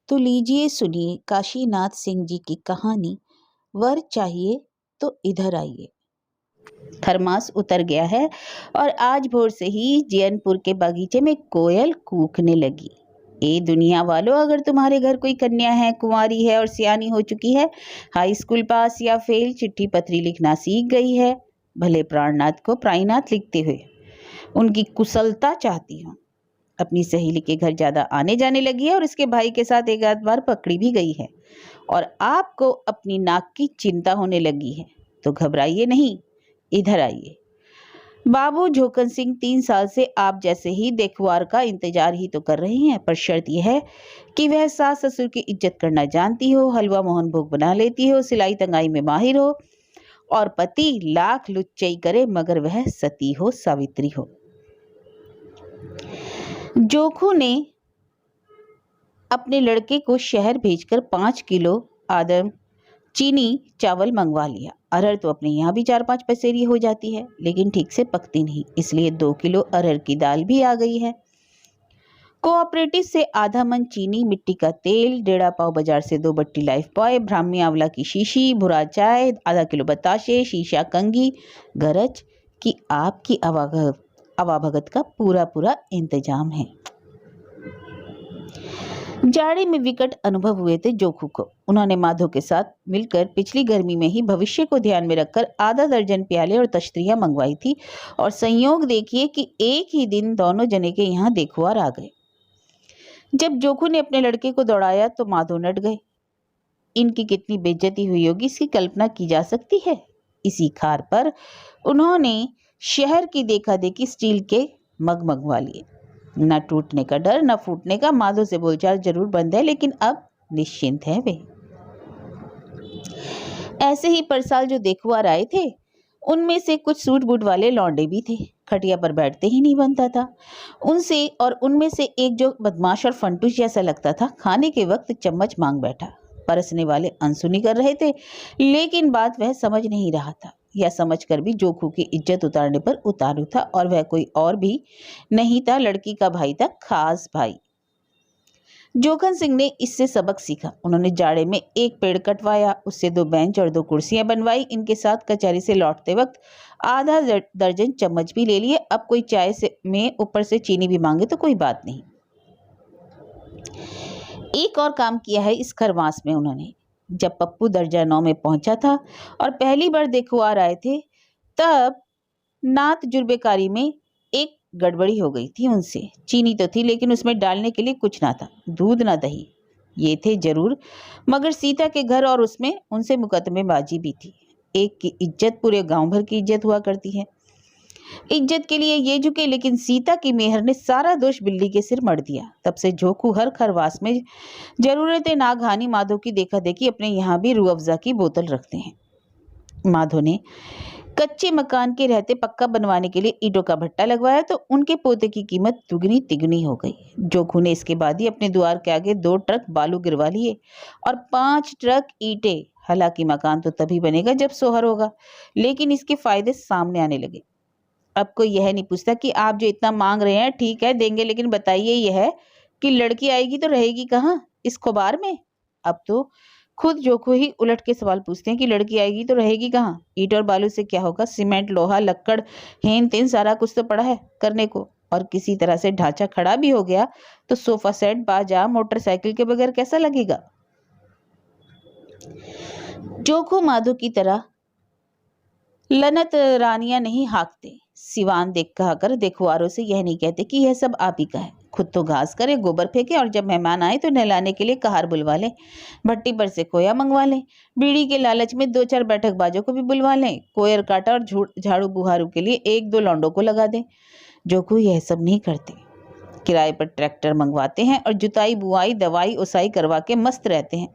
तो लीजिए सुनिए काशीनाथ सिंह जी की कहानी। वर चाहिए तो इधर आइए। खरमास उतर गया है और आज भोर से ही जैनपुर के बागीचे में कोयल कूकने लगी। ए दुनिया वालों, अगर तुम्हारे घर कोई कन्या है, कुंवारी है और सियानी हो चुकी है, हाई स्कूल पास या फेल, चिट्ठी पत्री लिखना सीख गई है, भले प्राणनाथ को प्राणनाथ लिखते हुए उनकी कुशलता चाहती हूँ। अपनी सहेली के घर ज्यादा आने जाने लगी है और इसके भाई के साथ एक आध बार पकड़ी भी गई है और आपको अपनी नाक की चिंता होने लगी है, तो घबराइए नहीं, इधर आइए। बाबू झोकन सिंह 3 साल से आप जैसे ही देखवार का इंतजार ही तो कर रहे हैं, पर शर्त यह है कि वह सास ससुर की इज्जत करना जानती हो, हलवा मोहन भोग बना लेती हो, सिलाई तंगाई में माहिर हो और पति लाख लुच्चई करे मगर वह सती हो, सावित्री हो। जोखू ने अपने लड़के को शहर भेजकर 5 किलो आदम चीनी चावल मंगवा लिया। अरहर तो अपने यहाँ भी 4-5 पसेरी हो जाती है, लेकिन ठीक से पकती नहीं, इसलिए 2 किलो अरहर की दाल भी आ गई है। कोऑपरेटिव से आधा मन चीनी, मिट्टी का तेल, 1.5 पाव बाजार से 2 बट्टी लाइफ बॉय, ब्राह्मी आंवला की शीशी, भुरा चाय, आधा किलो बताशे, शीशा कंगी, गरज की आपकी आवाभगत का पूरा पूरा इंतजाम है। जाड़े में विकट अनुभव हुए थे जोखू को। उन्होंने माधो के साथ मिलकर पिछली गर्मी में ही भविष्य को ध्यान में रखकर आधा दर्जन प्याले और तश्तरियां मंगवाई थी और संयोग देखिए कि एक ही दिन दोनों जने के यहाँ देखवार आ गए। जब जोखू ने अपने लड़के को दौड़ाया तो माधो नट गए। इनकी कितनी बेइज्जती हुई होगी इसकी कल्पना की जा सकती है। इसी खार पर उन्होंने शहर की देखा देखी स्टील के मग मंगवा लिए। न टूटने का डर न फूटने का। माधो से बोलचाल जरूर बंद है, लेकिन अब निश्चिंत है वे। ऐसे ही परसाल जो देखवार आए थे उनमें से कुछ सूट बूट वाले लौंडे भी थे। खटिया पर बैठते ही नहीं बनता था उनसे, और उनमें से एक जो बदमाश और फंटूश जैसा लगता था, खाने के वक्त चम्मच मांग बैठा। परसने वाले अनसुनी कर रहे थे, लेकिन बात वह समझ नहीं रहा था, या समझकर भी जोखू की इज्जत उतारने पर उतारू था, और वह कोई और भी नहीं था, लड़की का भाई था, खास भाई। जोखन सिंह ने इससे सबक सीखा। उन्होंने जाड़े में एक पेड़ कटवाया, उससे 2 बेंच और 2 कुर्सियां बनवाई। इनके साथ कचहरी से लौटते वक्त आधा दर्जन चम्मच भी ले लिए। अब कोई चाय से में ऊपर से चीनी भी मांगे तो कोई बात नहीं। एक और काम किया है इस खरमास में उन्होंने। जब पप्पू दर्जा 9 में पहुंचा था और पहली बार देखवार आए थे, तब नात जुर्बेकारी में एक गड़बड़ी हो गई थी उनसे। चीनी तो थी, लेकिन उसमें डालने के लिए कुछ ना था, दूध ना दही। ये थे जरूर, मगर सीता के घर और उसमें उनसे मुकदमेबाजी भी थी। एक की इज्जत पूरे गांव भर की इज्जत हुआ करती है। इज्जत के लिए ये झुके, लेकिन सीता की मेहर ने सारा दोष बिल्ली के सिर मढ़ दिया। तब से जोखू हर खरवास में जरूरत नागहानी माधो की देखा देखी अपने यहाँ भी रूह अफ़ज़ा की बोतल रखते हैं। माधो ने कच्चे मकान के रहते पक्का बनवाने के लिए ईंटों का भट्टा लगवाया, तो उनके पोते की कीमत दुगनी तिगुनी हो गई। जोखू ने इसके बाद ही अपने द्वार के आगे 2 ट्रक बालू गिरवा लिए और 5 ट्रक ईंटें। हालांकि मकान तो तभी बनेगा जब सोहर होगा, लेकिन इसके फायदे सामने आने लगे। अब कोई यह नहीं पूछता कि आप जो इतना मांग रहे हैं ठीक है देंगे, लेकिन बताइए यह कि लड़की आएगी तो रहेगी कहाँ, इस खुबार में? अब तो खुद जोखू ही उलट के सवाल पूछते हैं कि लड़की आएगी तो रहेगी कहाँ, ईंट और बालू से क्या होगा? सीमेंट, लोहा, लक्कड़, हेन तेन सारा कुछ तो पड़ा है करने को, और किसी तरह से ढांचा खड़ा भी हो गया तो सोफा सेट, बाजा, मोटरसाइकिल के बगैर कैसा लगेगा? जोखू माधो की तरह लनत रानियां नहीं हाँकते। सिवान देख कहकर देखवारों से यह नहीं कहते कि यह सब आप ही का है। खुद तो घास करे, गोबर फेंके, और जब मेहमान आए तो नहलाने के लिए कहार बुलवा लें, भट्टी पर से कोया मंगवा लें, बीड़ी के लालच में 2-4 बैठक बाजों को भी बुलवा लें, कोयर काटा और झाड़ू बुहारू के लिए 1-2 लौंडों को लगा दें। जोखू यह सब नहीं करते। किराए पर ट्रैक्टर मंगवाते हैं और जुताई, बुआई, दवाई, उसाई करवा के मस्त रहते हैं।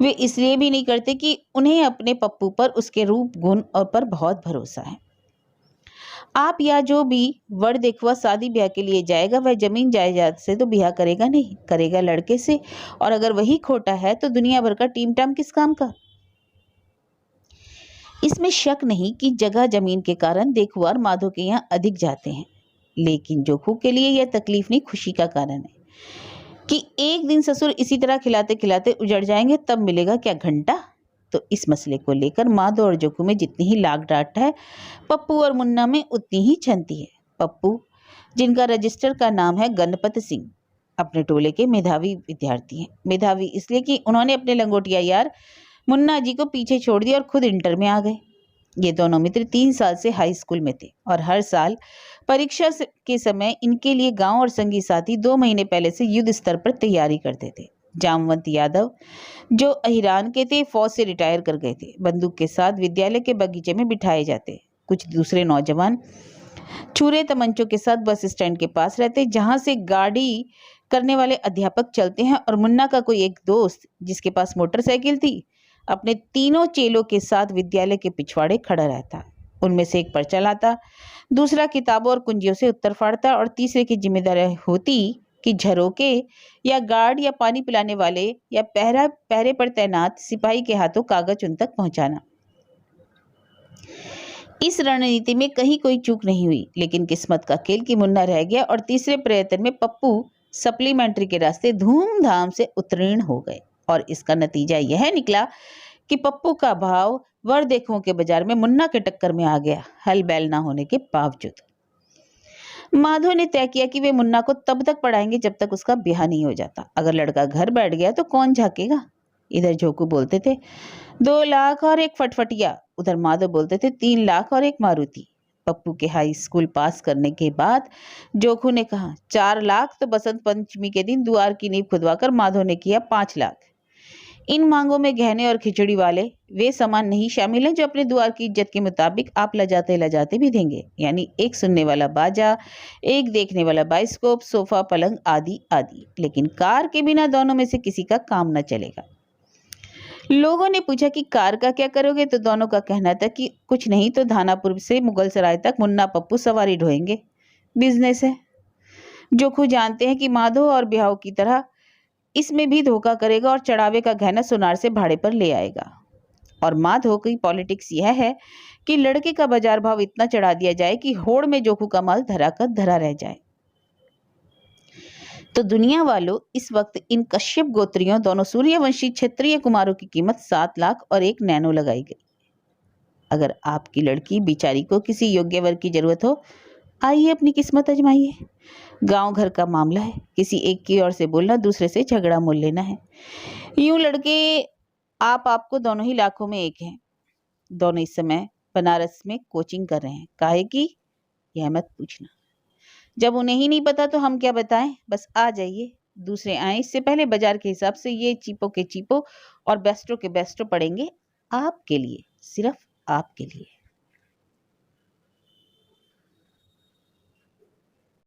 वे इसलिए भी नहीं करते कि उन्हें अपने पप्पू पर, उसके रूप, गुण और पर बहुत भरोसा है। आप या जो भी वर देखवा शादी ब्याह के लिए जाएगा, वह जमीन जायदाद से तो ब्याह करेगा नहीं, करेगा लड़के से, और अगर वही खोटा है तो दुनिया भर का टीम टाम किस काम का? इसमें शक नहीं कि जगह जमीन के कारण देखवार माधो के यहाँ अधिक जाते हैं, लेकिन जोखू के लिए यह तकलीफ नहीं, खुशी का कारण है। कि एक दिन ससुर इसी तरह खिलाते खिलाते उजड़ जाएंगे, तब मिलेगा क्या घंटा। तो इस मसले को लेकर माधो और जोखू में जितनी ही लाग डांट है, पप्पू और मुन्ना में उतनी ही छनती है। पप्पू, जिनका रजिस्टर का नाम है गणपत सिंह, अपने टोले के मेधावी विद्यार्थी हैं। मेधावी इसलिए कि उन्होंने अपने लंगोटिया यार मुन्ना जी को पीछे छोड़ दिया और खुद इंटर में आ गए। ये दोनों मित्र 3 साल से हाई स्कूल में थे और हर साल परीक्षा के समय इनके लिए गांव और संगी साथी 2 महीने पहले से युद्ध स्तर पर तैयारी करते थे। जामवंत यादव, जो अहिरान के थे, फौज से रिटायर कर गए थे, बंदूक के साथ विद्यालय के बगीचे में बिठाए जाते। कुछ दूसरे नौजवान छुरे तमंचों के साथ बस स्टैंड के पास रहते, जहां से गाड़ी करने वाले अध्यापक चलते हैं। और मुन्ना का कोई एक दोस्त, जिसके पास मोटरसाइकिल थी, अपने तीनों चेलों के साथ विद्यालय के पिछवाड़े खड़ा रहता। उनमें से एक पर्चा लाता, दूसरा किताबों और कुंजियों से उत्तर फाड़ता और तीसरे की जिम्मेदारी होती कि झरोके या गार्ड या पानी पिलाने वाले या पहरे पर तैनात सिपाही के हाथों कागज उन तक पहुंचाना। इस रणनीति में कहीं कोई चूक नहीं हुई, लेकिन किस्मत का खेल कि मुन्ना रह गया और तीसरे प्रयत्न में पप्पू सप्लीमेंट्री के रास्ते धूमधाम से उत्तीर्ण हो गए। और इसका नतीजा यह निकला कि पप्पू का भाव वर देखुओं के बाजार में मुन्ना के टक्कर में आ गया, हल बैल ना होने के बावजूद। माधव ने तय किया कि वे मुन्ना को तब तक पढ़ाएंगे जब तक उसका ब्याह नहीं हो जाता। अगर लड़का घर बैठ गया तो कौन झाकेगा। इधर जोकू बोलते थे 2 लाख और एक फटफटिया, उधर माधव बोलते थे 3 लाख और एक मारुति। पप्पू के हाई स्कूल पास करने के बाद जोखू ने कहा 4 लाख तो बसंत पंचमी के दिन द्वार की नींव खुदवाकर माधव ने किया 5 लाख। इन मांगों में गहने और खिचड़ी वाले वे सामान नहीं शामिल हैं जो अपने द्वार की इज्जत के मुताबिक आप लजाते भी देंगे, यानी एक सुनने वाला बाजा, एक देखने वाला बाइस्कोप, सोफा, पलंग आदि आदि। लेकिन कार के बिना दोनों में से किसी का काम न चलेगा। लोगों ने पूछा कि कार का क्या करोगे, तो दोनों का कहना था कि कुछ नहीं तो धानापुर से मुगल सराय तक मुन्ना पप्पू सवारी ढोएंगे, बिजनेस है। जोखू जानते हैं कि माधव और ब्याह की तरह इसमें भी धोखा करेगा और चढ़ावे का गहना सुनार से भाड़े पर ले आएगा। और माधव की पॉलिटिक्स यह है कि लड़के का बाजार भाव इतना चढ़ा दिया जाए कि होड़ में जोखू का माल धरा कर धरा रह जाए। तो दुनिया वालों, इस वक्त इन कश्यप गोत्रियों दोनों सूर्यवंशी क्षत्रिय कुमारों की कीमत 7 लाख और एक नैनो लगाई गई। अगर आपकी लड़की बिचारी को किसी योग्य वर की जरूरत हो, आइए अपनी किस्मत आजमाइए। गांव घर का मामला है, किसी एक की ओर से बोलना, दूसरे से झगड़ा मोल लेना है। यूं लड़के आपको दोनों ही लाखों में एक हैं। दोनों इस समय बनारस में कोचिंग कर रहे हैं। काहे की, यह मत पूछना। जब उन्हें ही नहीं पता तो हम क्या बताएं। बस आ जाइए, दूसरे आए इससे पहले बाजार के हिसाब से ये चीपों के चीपों और बेस्टों के बेस्टों पड़ेंगे आपके लिए, सिर्फ आपके लिए।